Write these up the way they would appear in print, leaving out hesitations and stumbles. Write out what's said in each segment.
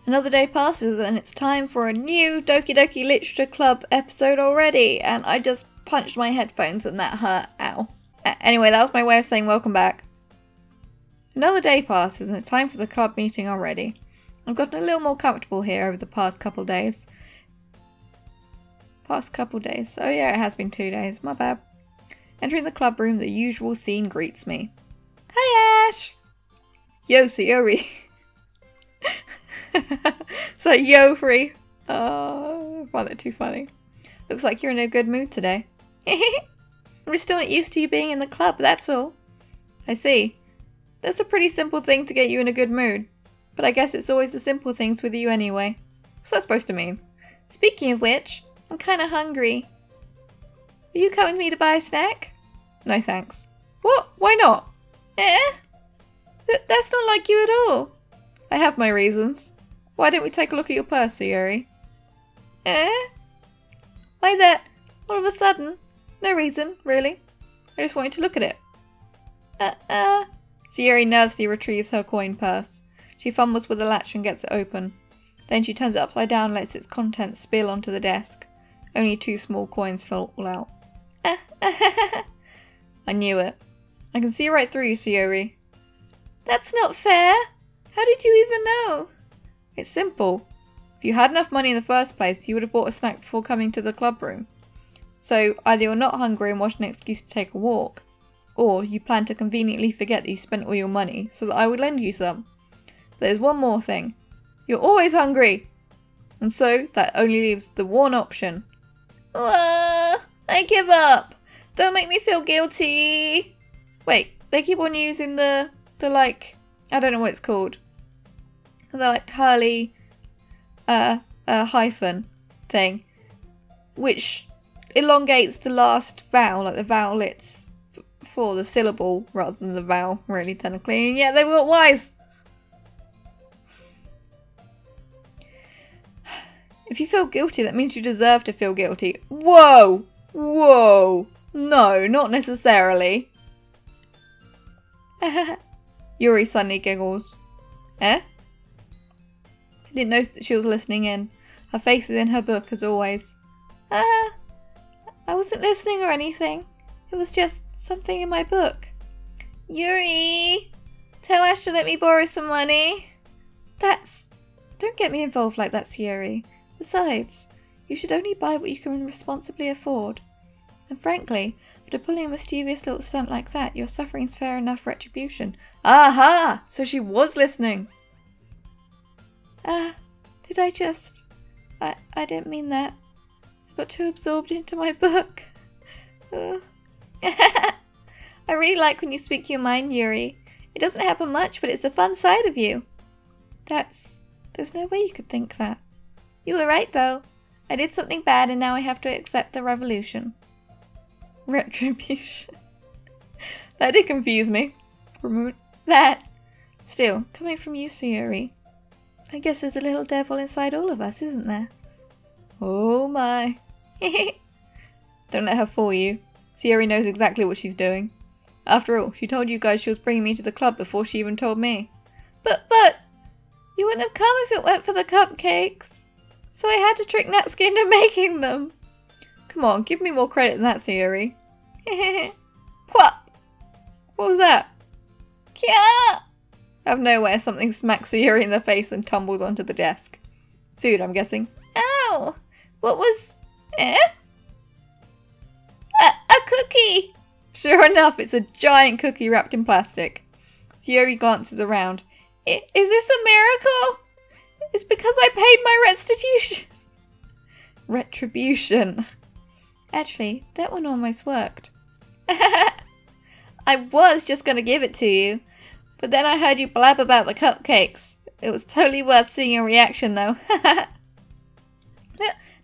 Another day passes and it's time for a new Doki Doki Literature Club episode already, and I just punched my headphones and that hurt. Ow. Anyway, that was my way of saying welcome back. Another day passes and it's time for the club meeting already. I've gotten a little more comfortable here over the past couple days. Oh yeah, it has been 2 days, my bad. Entering the club room, the usual scene greets me. Hi Ash! Yo, Sayori! So, yo, free. Oh, I find that too funny. Looks like you're in a good mood today. I'm just still not used to you being in the club, that's all. I see. That's a pretty simple thing to get you in a good mood. But I guess it's always the simple things with you anyway. What's that supposed to mean? Speaking of which, I'm kinda hungry. Will you come with me to buy a snack? No thanks. What? Why not? That's not like you at all. I have my reasons. Why don't we take a look at your purse, Sayori? Why that? All of a sudden? No reason, really. I just wanted to look at it. Sayori nervously retrieves her coin purse. She fumbles with the latch and gets it open. Then she turns it upside down and lets its contents spill onto the desk. Only 2 small coins fall out. I knew it. I can see right through you, Sayori. That's not fair. How did you even know? It's simple. If you had enough money in the first place, you would have bought a snack before coming to the club room. So either you're not hungry and want an excuse to take a walk, or you plan to conveniently forget that you spent all your money so that I would lend you some. But there's one more thing. You're always hungry! And so that only leaves the one option. I give up! Don't make me feel guilty! Wait, they keep on using the like, I don't know what it's called. The like curly hyphen thing, which elongates the last vowel, like the vowelets for the syllable rather than the vowel, really, technically. And yeah, they got Y's. If you feel guilty, that means you deserve to feel guilty. Whoa! Whoa! No, not necessarily. Yuri suddenly giggles. I didn't notice that she was listening in. Her face is in her book, as always. I wasn't listening or anything. It was just something in my book. Yuri! Tell Ash to let me borrow some money. Don't get me involved like that, Yuri. Besides, you should only buy what you can responsibly afford. And frankly, after pulling a mischievous little stunt like that, your suffering's fair enough retribution. Aha! So she was listening. Did I just... I didn't mean that. I got too absorbed into my book. I really like when you speak your mind, Yuri. It doesn't happen much, but it's a fun side of you. There's no way you could think that. You were right, though. I did something bad and now I have to accept the revolution. Retribution. That did confuse me. Remember that. Still, coming from you, Sayori, I guess there's a little devil inside all of us, isn't there? Oh my. Don't let her fool you. Sayori knows exactly what she's doing. After all, she told you guys she was bringing me to the club before she even told me. But, you wouldn't have come if it weren't for the cupcakes. So I had to trick Natsuki into making them. Come on, give me more credit than that, Sayori. What? What was that? Kya! Out of nowhere, something smacks Sayori in the face and tumbles onto the desk. Food, I'm guessing. Ow! What was... A cookie! Sure enough, it's a giant cookie wrapped in plastic. Sayori glances around. Is this a miracle? It's because I paid my restitution. Retribution. Actually, that one almost worked. I was just going to give it to you, but then I heard you blab about the cupcakes. It was totally worth seeing your reaction, though.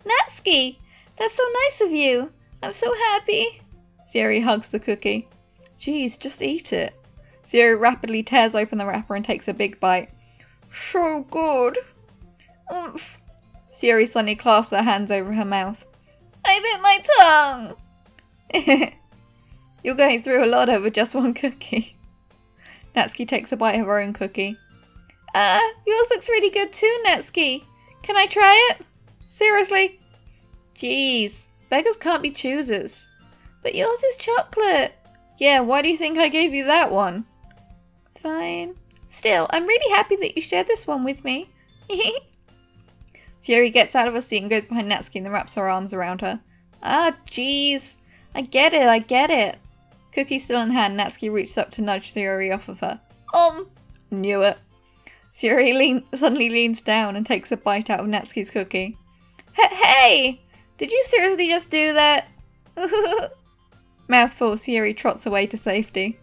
Natsuki, that's so nice of you. I'm so happy. Sayori hugs the cookie. Geez, just eat it. Sayori rapidly tears open the wrapper and takes a big bite. So good. Oomph. Sayori suddenly clasps her hands over her mouth. I bit my tongue! You're going through a lot over just one cookie. Natsuki takes a bite of her own cookie. Yours looks really good too, Natsuki. Can I try it? Seriously? Jeez, beggars can't be choosers. But yours is chocolate. Yeah, why do you think I gave you that one? Fine. Still, I'm really happy that you shared this one with me. Sayori gets out of her seat and goes behind Natsuki and then wraps her arms around her. Ah, jeez. I get it. Cookie still in hand, Natsuki reaches up to nudge Sayori off of her. Knew it. Sayori suddenly leans down and takes a bite out of Natsuki's cookie. Hey! Did you seriously just do that? Mouthful, Sayori trots away to safety.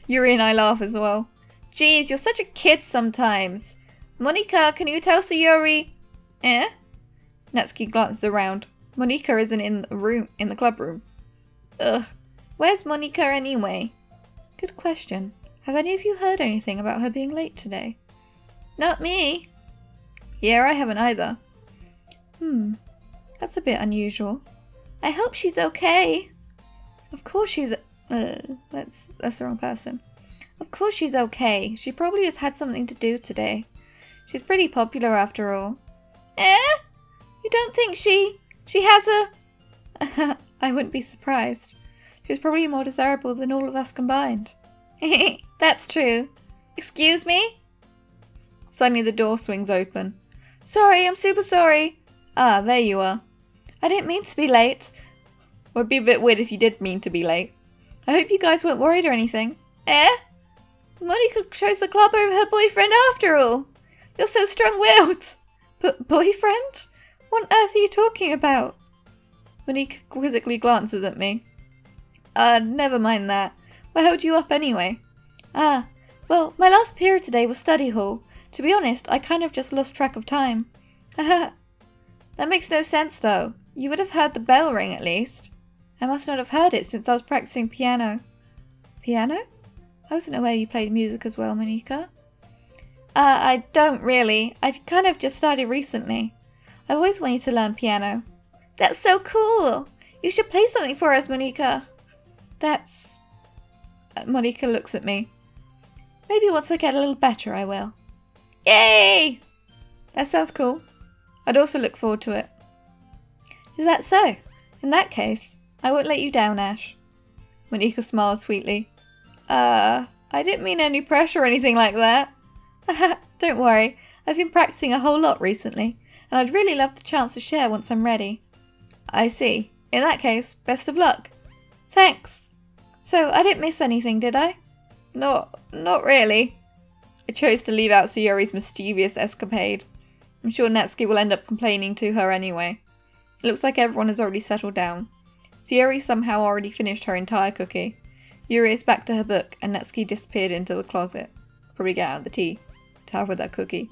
Yuri and I laugh as well. Jeez, you're such a kid sometimes. Monika, can you tell Sayori? Natsuki glances around. Monika isn't in the club room. Ugh. Where's Monika anyway? Good question. Have any of you heard anything about her being late today? Not me. Yeah, I haven't either. That's a bit unusual. I hope she's okay. Of course she's... that's the wrong person. Of course she's okay. She probably has had something to do today. She's pretty popular after all. You don't think she has a... I wouldn't be surprised. She's probably more desirable than all of us combined. That's true. Excuse me? Suddenly the door swings open. Sorry, I'm super sorry. Ah, there you are. I didn't mean to be late. Would be a bit weird if you did mean to be late. I hope you guys weren't worried or anything. Monika chose the club over her boyfriend after all. You're so strong-willed. But boyfriend? What on earth are you talking about? Monika quizzically glances at me. Never mind that. What held you up anyway? Well, my last period today was study hall. To be honest, I kind of just lost track of time. Haha. That makes no sense though. You would have heard the bell ring at least. I must not have heard it since I was practicing piano. Piano? I wasn't aware you played music as well, Monika. I don't really. I kind of just started recently. I always wanted to learn piano. That's so cool. You should play something for us, Monika. That's... Monika looks at me. Maybe once I get a little better, I will. Yay! That sounds cool. I'd also look forward to it. Is that so? In that case, I won't let you down, Ash. Monika smiled sweetly. I didn't mean any pressure or anything like that. Don't worry, I've been practicing a whole lot recently, and I'd really love the chance to share once I'm ready. I see. In that case, best of luck. Thanks. So, I didn't miss anything, did I? Not really. I chose to leave out Sayori's mischievous escapade. I'm sure Natsuki will end up complaining to her anyway. It looks like everyone has already settled down. Sayori somehow already finished her entire cookie. Yuri is back to her book, and Natsuki disappeared into the closet. Probably get out the tea to have with that cookie.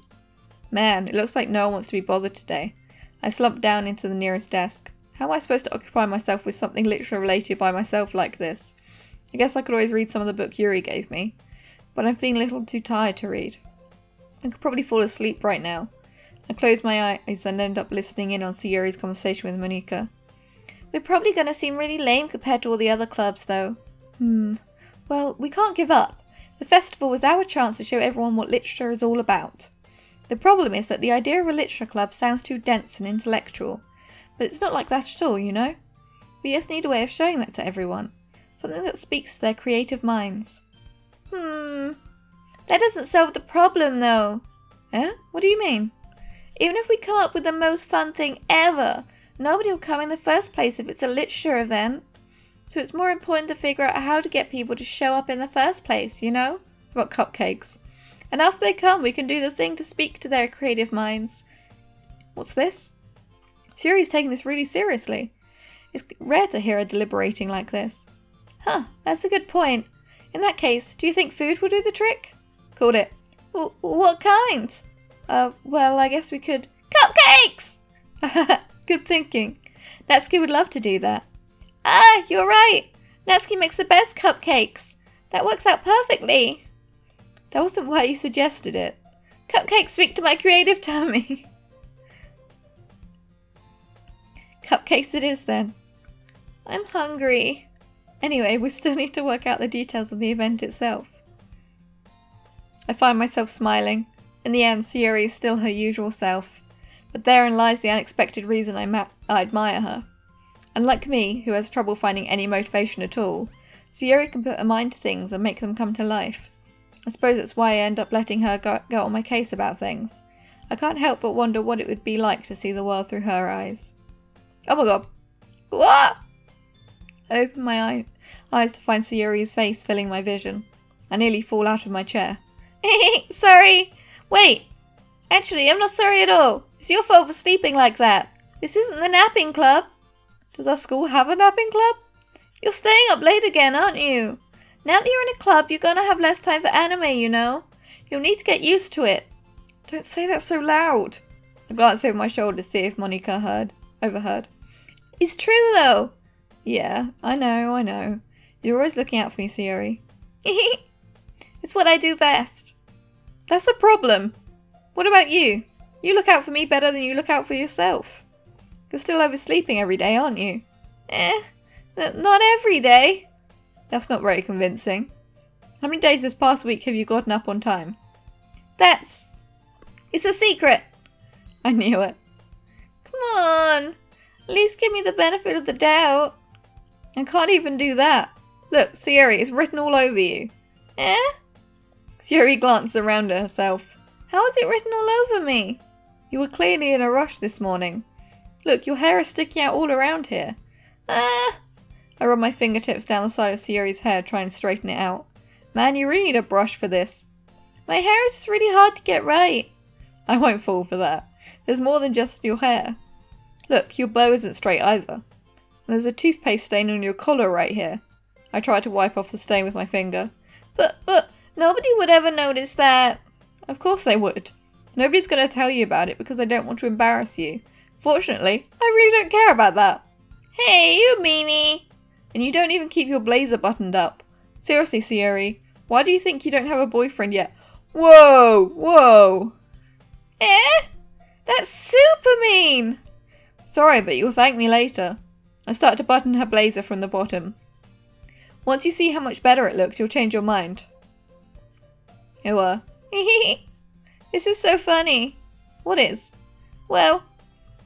Man, it looks like no one wants to be bothered today. I slumped down into the nearest desk. How am I supposed to occupy myself with something literally related by myself like this? I guess I could always read some of the book Yuri gave me, but I'm feeling a little too tired to read. I could probably fall asleep right now. I close my eyes and end up listening in on Sayori's conversation with Monika. We're probably going to seem really lame compared to all the other clubs though. Well, we can't give up. The festival was our chance to show everyone what literature is all about. The problem is that the idea of a literature club sounds too dense and intellectual. But it's not like that at all, you know? We just need a way of showing that to everyone. Something that speaks to their creative minds. That doesn't solve the problem though. What do you mean? Even if we come up with the most fun thing ever, nobody will come in the first place if it's a literature event. So it's more important to figure out how to get people to show up in the first place, you know? About cupcakes. And after they come, we can do the thing to speak to their creative minds. What's this? Sayori's taking this really seriously. It's rare to hear her deliberating like this. That's a good point. In that case, do you think food will do the trick? Called it. What kind? Well, I guess we could... Cupcakes! Good thinking. Natsuki would love to do that. You're right. Natsuki makes the best cupcakes. That works out perfectly. That wasn't why you suggested it. Cupcakes speak to my creative tummy. Cupcakes it is then. I'm hungry. Anyway, we still need to work out the details of the event itself. I find myself smiling. In the end, Sayuri is still her usual self. But therein lies the unexpected reason I admire her. Unlike me, who has trouble finding any motivation at all, Sayuri can put her mind to things and make them come to life. I suppose that's why I end up letting her go on my case about things. I can't help but wonder what it would be like to see the world through her eyes. Oh my god. What? I open my eyes to find Sayuri's face filling my vision. I nearly fall out of my chair. Sorry! Wait! Actually, I'm not sorry at all. It's your fault for sleeping like that. This isn't the napping club. Does our school have a napping club? You're staying up late again, aren't you? Now that you're in a club, you're gonna have less time for anime, you know. You'll need to get used to it. Don't say that so loud. I glanced over my shoulder to see if Monika overheard. It's true, though. Yeah, I know. You're always looking out for me, Sayuri. It's what I do best. That's a problem. What about you? You look out for me better than you look out for yourself. You're still oversleeping every day, aren't you? Not every day. That's not very convincing. How many days this past week have you gotten up on time? It's a secret. I knew it. Come on. At least give me the benefit of the doubt. I can't even do that. Look, Sayuri, it's written all over you. Sayuri glanced around at herself. How is it written all over me? You were clearly in a rush this morning. Look, your hair is sticking out all around here. I rub my fingertips down the side of Sayuri's hair, trying to straighten it out. Man, you really need a brush for this. My hair is just really hard to get right. I won't fall for that. There's more than just your hair. Look, your bow isn't straight either. There's a toothpaste stain on your collar right here. I tried to wipe off the stain with my finger. But nobody would ever notice that. Of course they would. Nobody's going to tell you about it because I don't want to embarrass you. Fortunately, I really don't care about that. Hey, you meanie! And you don't even keep your blazer buttoned up. Seriously, Sayuri, why do you think you don't have a boyfriend yet? Whoa! That's super mean! Sorry, but you'll thank me later. I start to button her blazer from the bottom. Once you see how much better it looks, you'll change your mind. This is so funny. What is? Well,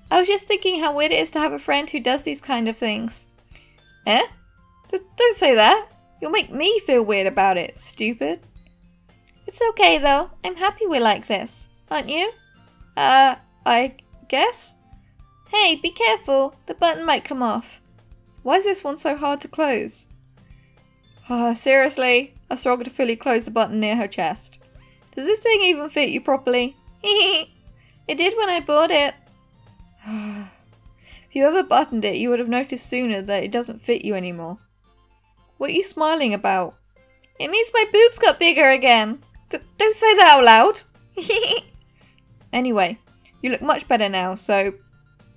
I was just thinking how weird it is to have a friend who does these kind of things. Don't say that. You'll make me feel weird about it, stupid. It's okay though. I'm happy we're like this. Aren't you? I guess? Hey, be careful. The button might come off. Why is this one so hard to close? Seriously? I struggle to fully close the button near her chest. Does this thing even fit you properly? It did when I bought it. If you ever buttoned it, you would have noticed sooner that it doesn't fit you anymore. What are you smiling about? It means my boobs got bigger again. Don't say that out loud. Anyway, you look much better now, so...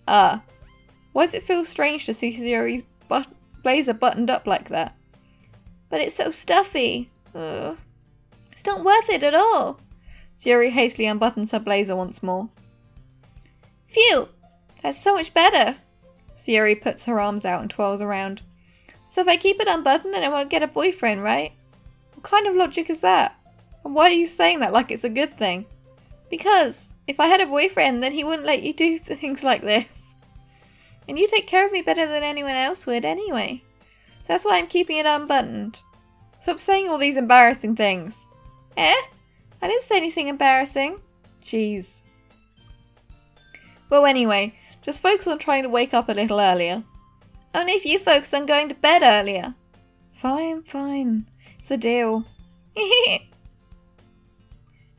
why does it feel strange to see Sayuri's blazer buttoned up like that? But it's so stuffy. It's not worth it at all. Sayuri hastily unbuttons her blazer once more. Phew! That's so much better. Sayuri puts her arms out and twirls around. So if I keep it unbuttoned, then I won't get a boyfriend, right? What kind of logic is that? And why are you saying that like it's a good thing? Because if I had a boyfriend, then he wouldn't let you do things like this. And you take care of me better than anyone else would anyway. So that's why I'm keeping it unbuttoned. Stop saying all these embarrassing things. I didn't say anything embarrassing. Jeez. Well, anyway, just focus on trying to wake up a little earlier. Only if you focus on going to bed earlier. Fine. It's a deal. I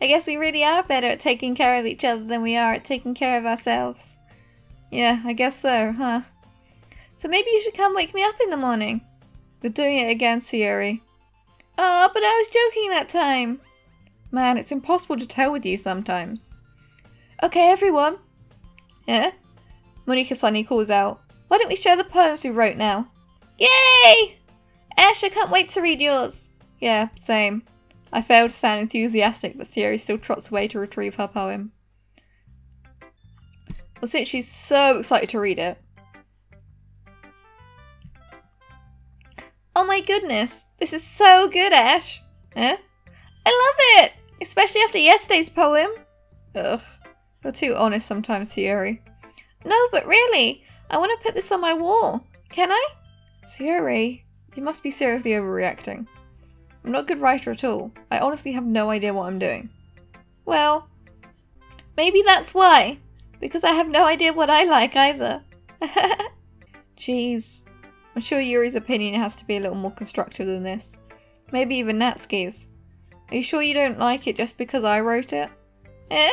guess we really are better at taking care of each other than we are at taking care of ourselves. Yeah, I guess so, huh? So maybe you should come wake me up in the morning. You're doing it again, Sayuri. Oh, but I was joking that time. Man, it's impossible to tell with you sometimes. Okay, everyone. Yeah? Monika suddenly calls out. Why don't we share the poems we wrote now? Yay! Ash, I can't wait to read yours. Yeah, same. I fail to sound enthusiastic, but Sayuri still trots away to retrieve her poem. Well, since she's so excited to read it. Oh my goodness, this is so good, Ash. I love it! Especially after yesterday's poem. Ugh. You're too honest sometimes, Sayori. No, but really, I want to put this on my wall. Can I? Sayori, you must be seriously overreacting. I'm not a good writer at all. I honestly have no idea what I'm doing. Well, maybe that's why. Because I have no idea what I like either. Jeez. I'm sure Yuri's opinion has to be a little more constructive than this. Maybe even Natsuki's. Are you sure you don't like it just because I wrote it? Eh?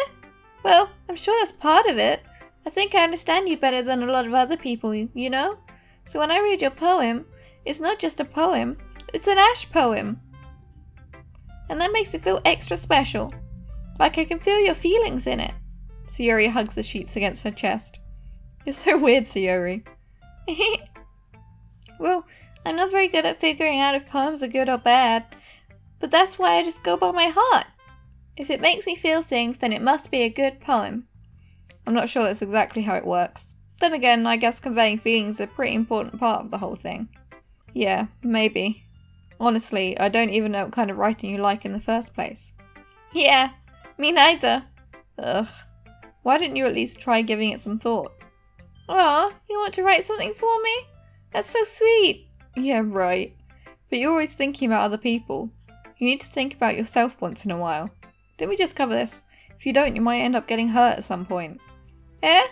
Well, I'm sure that's part of it. I think I understand you better than a lot of other people, you know? So when I read your poem, it's not just a poem, it's an Ash poem. And that makes it feel extra special. Like I can feel your feelings in it. Sayori hugs the sheets against her chest. You're so weird, Sayori. Well, I'm not very good at figuring out if poems are good or bad, but that's why I just go by my heart. If it makes me feel things, then it must be a good poem. I'm not sure that's exactly how it works. Then again, I guess conveying feelings is a pretty important part of the whole thing. Yeah, maybe. Honestly, I don't even know what kind of writing you like in the first place. Yeah, me neither. Ugh. Why didn't you at least try giving it some thought? Aw, you want to write something for me? That's so sweet. Yeah, right. But you're always thinking about other people. You need to think about yourself once in a while. Didn't we just cover this? If you don't, you might end up getting hurt at some point. Eh?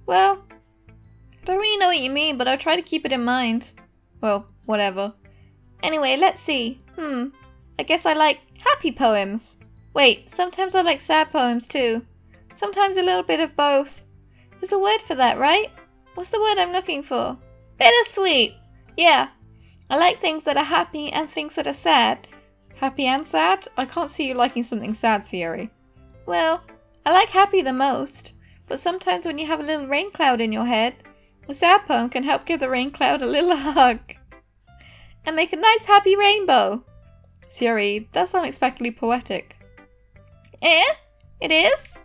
Well, I don't really know what you mean, but I'll try to keep it in mind. Well, whatever. Anyway, let's see. I guess I like happy poems. Wait, sometimes I like sad poems too. Sometimes a little bit of both. There's a word for that, right? What's the word I'm looking for? Bittersweet! Yeah. I like things that are happy and things that are sad. Happy and sad? I can't see you liking something sad, Sayori. Well, I like happy the most, but sometimes when you have a little rain cloud in your head, a sad poem can help give the rain cloud a little hug. And make a nice happy rainbow. Sayori, that's unexpectedly poetic. Eh? It is?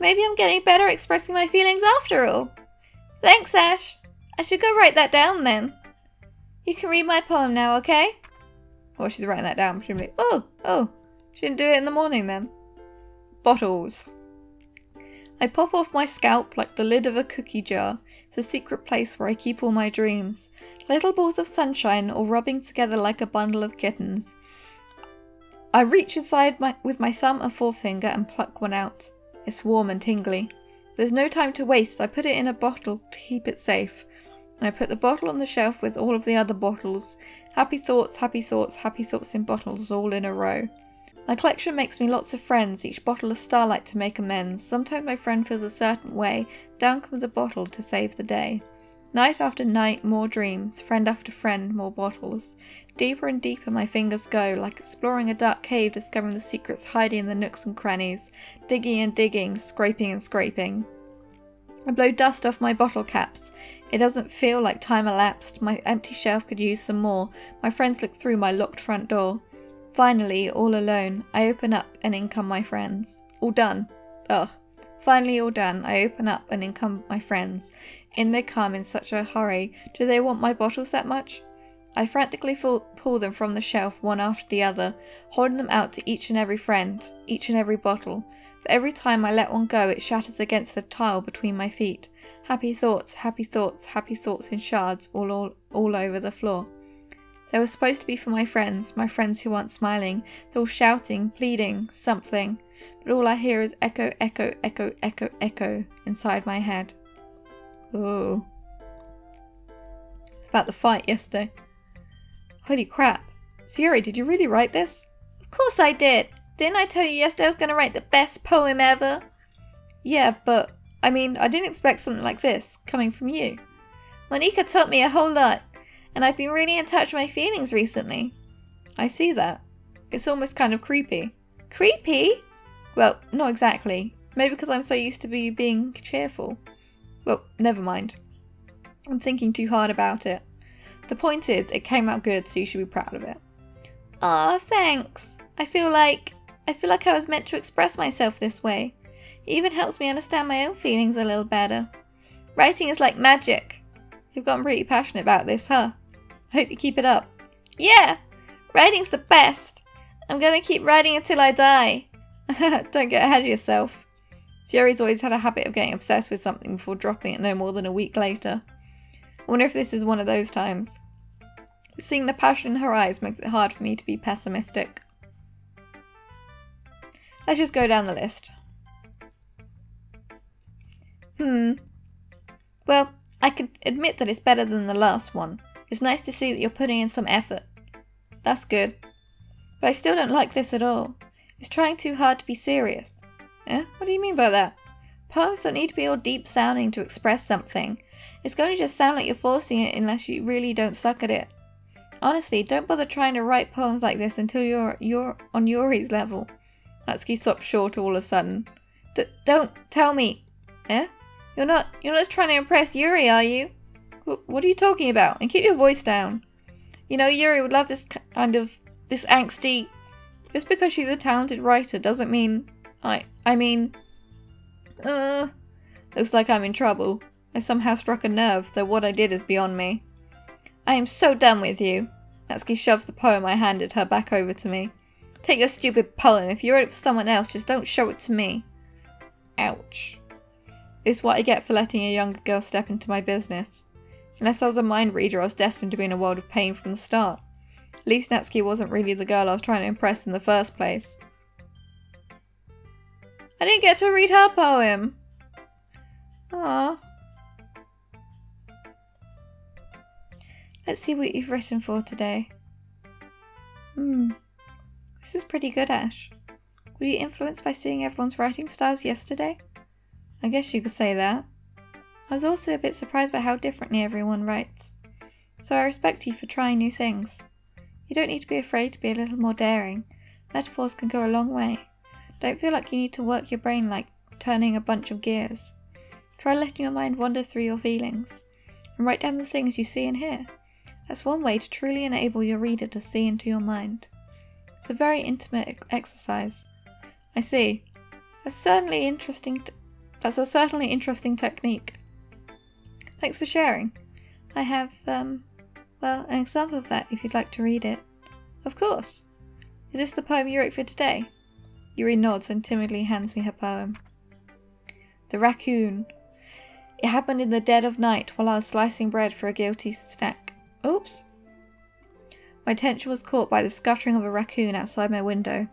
Maybe I'm getting better at expressing my feelings after all. Thanks, Ash. I should go write that down then. You can read my poem now, okay? Well, she's writing that down, presumably. Oh, she didn't do it in the morning then. Bottles. I pop off my scalp like the lid of a cookie jar. It's a secret place where I keep all my dreams. Little balls of sunshine all rubbing together like a bundle of kittens. I reach inside with my thumb and forefinger and pluck one out. It's warm and tingly. There's no time to waste. I put it in a bottle to keep it safe. And I put the bottle on the shelf with all of the other bottles. Happy thoughts, happy thoughts, happy thoughts in bottles all in a row. My collection makes me lots of friends, each bottle a starlight to make amends. Sometimes my friend feels a certain way, down comes a bottle to save the day. Night after night, more dreams, friend after friend, more bottles. Deeper and deeper my fingers go, like exploring a dark cave, discovering the secrets hiding in the nooks and crannies. Digging and digging, scraping and scraping. I blow dust off my bottle caps. It doesn't feel like time elapsed. My empty shelf could use some more. My friends look through my locked front door. Finally, all alone, I open up and in come my friends. All done. Ugh. Finally all done. I open up and in come my friends. In they come in such a hurry. Do they want my bottles that much? I frantically pull them from the shelf one after the other, holding them out to each and every friend, each and every bottle. But every time I let one go, it shatters against the tile between my feet. Happy thoughts, happy thoughts, happy thoughts in shards all over the floor. They were supposed to be for my friends who aren't smiling. They're all shouting, pleading, something. But all I hear is echo, echo, echo, echo, echo inside my head. Ooh. It's about the fight yesterday. Holy crap. Sayori, did you really write this? Of course I did. Didn't I tell you yesterday I was going to write the best poem ever? Yeah, but, I mean, I didn't expect something like this, coming from you. Monica taught me a whole lot, and I've been really in touch with my feelings recently. I see that. It's almost kind of creepy. Creepy? Well, not exactly. Maybe because I'm so used to being cheerful. Well, never mind. I'm thinking too hard about it. The point is, it came out good, so you should be proud of it. Aw, thanks. I feel like I was meant to express myself this way. It even helps me understand my own feelings a little better. Writing is like magic. You've gotten pretty passionate about this, huh? I hope you keep it up. Yeah! Writing's the best! I'm gonna keep writing until I die. Don't get ahead of yourself. Sayori's always had a habit of getting obsessed with something before dropping it no more than a week later. I wonder if this is one of those times. Seeing the passion in her eyes makes it hard for me to be pessimistic. Let's just go down the list. Well, I could admit that it's better than the last one. It's nice to see that you're putting in some effort. That's good. But I still don't like this at all. It's trying too hard to be serious. Eh? What do you mean by that? Poems don't need to be all deep sounding to express something. It's going to just sound like you're forcing it unless you really don't suck at it. Honestly, don't bother trying to write poems like this until you're on Yuri's level. Natsuki stopped short all of a sudden. Don't tell me. Eh? You're not just trying to impress Yuri, are you? What are you talking about? And keep your voice down. You know, Yuri would love this this angsty... Just because she's a talented writer doesn't mean... I mean... Looks like I'm in trouble. I somehow struck a nerve, though what I did is beyond me. I am so done with you. Natsuki shoves the poem I handed her back over to me. Take your stupid poem. If you wrote it for someone else, just don't show it to me. Ouch. This is what I get for letting a younger girl step into my business. Unless I was a mind reader, I was destined to be in a world of pain from the start. At least Natsuki wasn't really the girl I was trying to impress in the first place. I didn't get to read her poem. Aww. Let's see what you've written for today. This is pretty good, Ash. Were you influenced by seeing everyone's writing styles yesterday? I guess you could say that. I was also a bit surprised by how differently everyone writes. So I respect you for trying new things. You don't need to be afraid to be a little more daring. Metaphors can go a long way. Don't feel like you need to work your brain like turning a bunch of gears. Try letting your mind wander through your feelings. And write down the things you see and hear. That's one way to truly enable your reader to see into your mind. It's a very intimate exercise. I see. That's certainly interesting. That's a certainly interesting technique. Thanks for sharing. I have, well, an example of that if you'd like to read it. Of course. Is this the poem you wrote for today? Yuri nods and timidly hands me her poem. The Raccoon. It happened in the dead of night while I was slicing bread for a guilty snack. Oops. My attention was caught by the scuttering of a raccoon outside my window.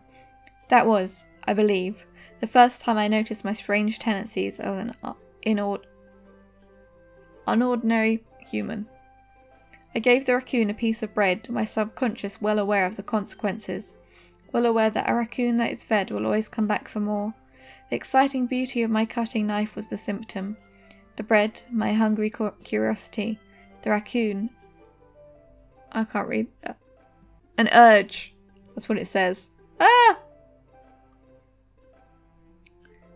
That was, I believe, the first time I noticed my strange tendencies as an unordinary human. I gave the raccoon a piece of bread, my subconscious well aware of the consequences, well aware that a raccoon that is fed will always come back for more. The exciting beauty of my cutting knife was the symptom. The bread, my hungry curiosity. The raccoon... I can't read that. An urge. That's what it says. Ah!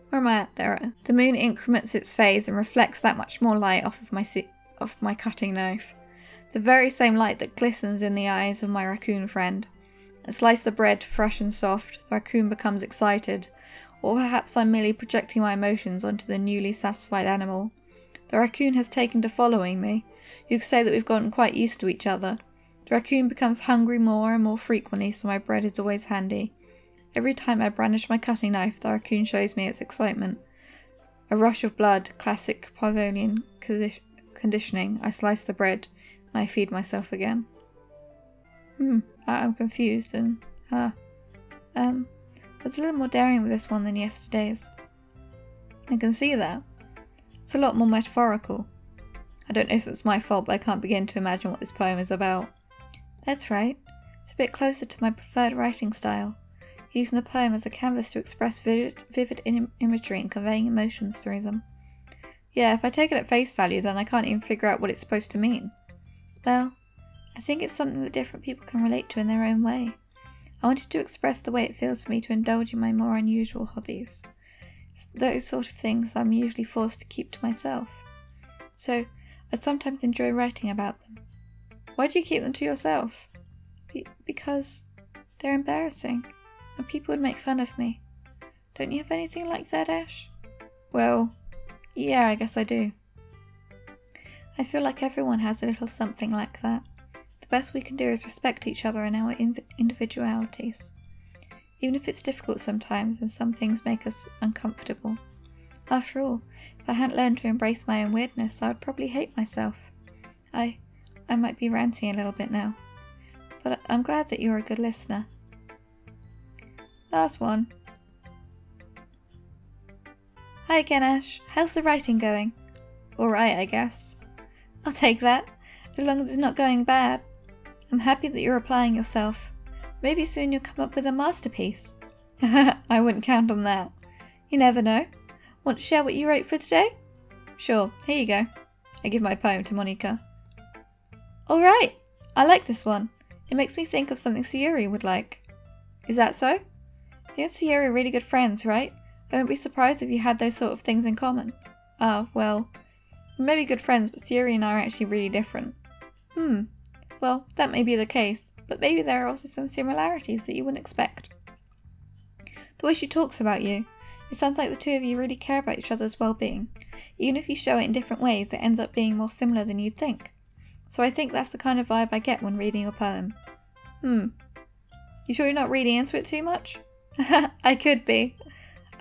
Where am I at there? The moon increments its phase and reflects that much more light off of my cutting knife. The very same light that glistens in the eyes of my raccoon friend. I slice the bread fresh and soft. The raccoon becomes excited. Or perhaps I'm merely projecting my emotions onto the newly satisfied animal. The raccoon has taken to following me. You could say that we've gotten quite used to each other. The raccoon becomes hungry more and more frequently, so my bread is always handy. Every time I brandish my cutting knife, the raccoon shows me its excitement. A rush of blood, classic Pavlovian conditioning. I slice the bread, and I feed myself again. I'm confused, and, I was a little more daring with this one than yesterday's. I can see that. It's a lot more metaphorical. I don't know if it's my fault, but I can't begin to imagine what this poem is about. That's right. It's a bit closer to my preferred writing style, using the poem as a canvas to express vivid imagery and conveying emotions through them. Yeah, if I take it at face value, then I can't even figure out what it's supposed to mean. Well, I think it's something that different people can relate to in their own way. I wanted to express the way it feels for me to indulge in my more unusual hobbies. Those sort of things I'm usually forced to keep to myself. So, I sometimes enjoy writing about them. Why do you keep them to yourself? Because they're embarrassing, and people would make fun of me. Don't you have anything like that, Ash? Well, yeah, I guess I do. I feel like everyone has a little something like that. The best we can do is respect each other and our individualities. Even if it's difficult sometimes and some things make us uncomfortable. After all, if I hadn't learned to embrace my own weirdness, I would probably hate myself. I might be ranting a little bit now, but I'm glad that you're a good listener. Last one. Hi Ganesh, how's the writing going? Alright, I guess. I'll take that, as long as it's not going bad. I'm happy that you're applying yourself. Maybe soon you'll come up with a masterpiece. I wouldn't count on that. You never know. Want to share what you wrote for today? Sure, here you go. I give my poem to Monika. Alright, I like this one. It makes me think of something Sayuri would like. Is that so? You and Sayuri are really good friends, right? I wouldn't be surprised if you had those sort of things in common. Well, we may be good friends, but Sayuri and I are actually really different. Well, that may be the case, but maybe there are also some similarities that you wouldn't expect. The way she talks about you, it sounds like the two of you really care about each other's well-being. Even if you show it in different ways, it ends up being more similar than you'd think. So I think that's the kind of vibe I get when reading your poem. You sure you're not reading into it too much? I could be.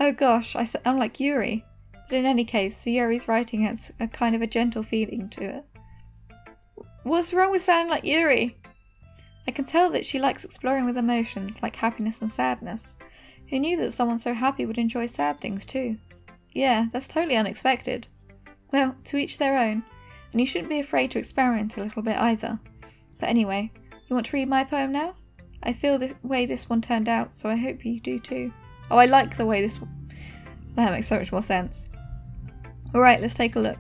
Oh gosh, I sound like Yuri. But in any case, Sayuri's writing has a kind of a gentle feeling to it. What's wrong with sounding like Yuri? I can tell that she likes exploring with emotions like happiness and sadness. Who knew that someone so happy would enjoy sad things too? Yeah, that's totally unexpected. Well, to each their own, and you shouldn't be afraid to experiment a little bit either. But anyway, you want to read my poem now? I feel the way this one turned out, so I hope you do too. Oh, I like the way this... That makes so much more sense. Alright, let's take a look.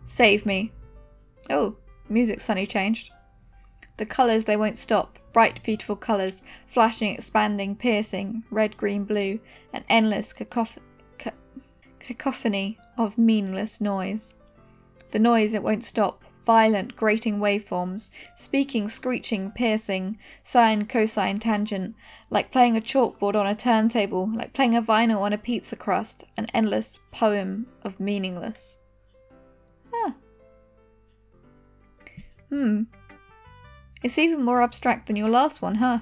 Save me. Oh, music suddenly changed. The colours, they won't stop. Bright, beautiful colours, flashing, expanding, piercing, red, green, blue, an endless cacophony of meaningless noise. The noise, it won't stop. Violent, grating waveforms, speaking, screeching, piercing, sine, cosine, tangent, like playing a chalkboard on a turntable, like playing a vinyl on a pizza crust, an endless poem of meaningless. It's even more abstract than your last one, huh?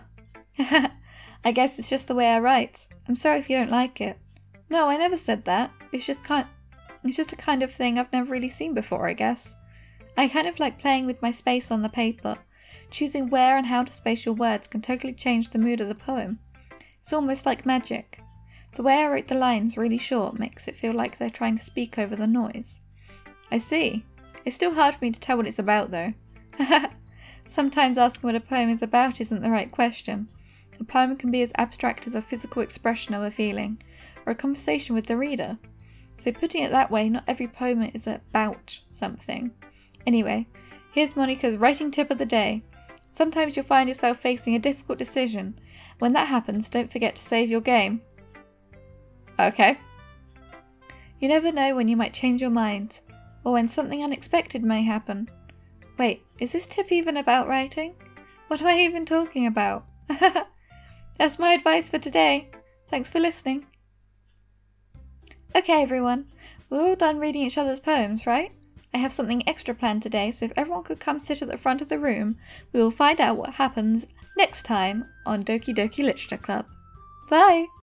I guess it's just the way I write. I'm sorry if you don't like it. No, I never said that. It's just a kind of thing I've never really seen before, I guess. I kind of like playing with my space on the paper. Choosing where and how to space your words can totally change the mood of the poem. It's almost like magic. The way I wrote the lines really short makes it feel like they're trying to speak over the noise. I see. It's still hard for me to tell what it's about though. Sometimes asking what a poem is about isn't the right question. A poem can be as abstract as a physical expression of a feeling, or a conversation with the reader. So putting it that way, not every poem is about something. Anyway, here's Monika's writing tip of the day. Sometimes you'll find yourself facing a difficult decision. When that happens, don't forget to save your game. Okay. You never know when you might change your mind, or when something unexpected may happen. Wait, is this tip even about writing? What am I even talking about? That's my advice for today. Thanks for listening. Okay everyone, we're all done reading each other's poems, right? I have something extra planned today, so if everyone could come sit at the front of the room, we will find out what happens next time on Doki Doki Literature Club. Bye!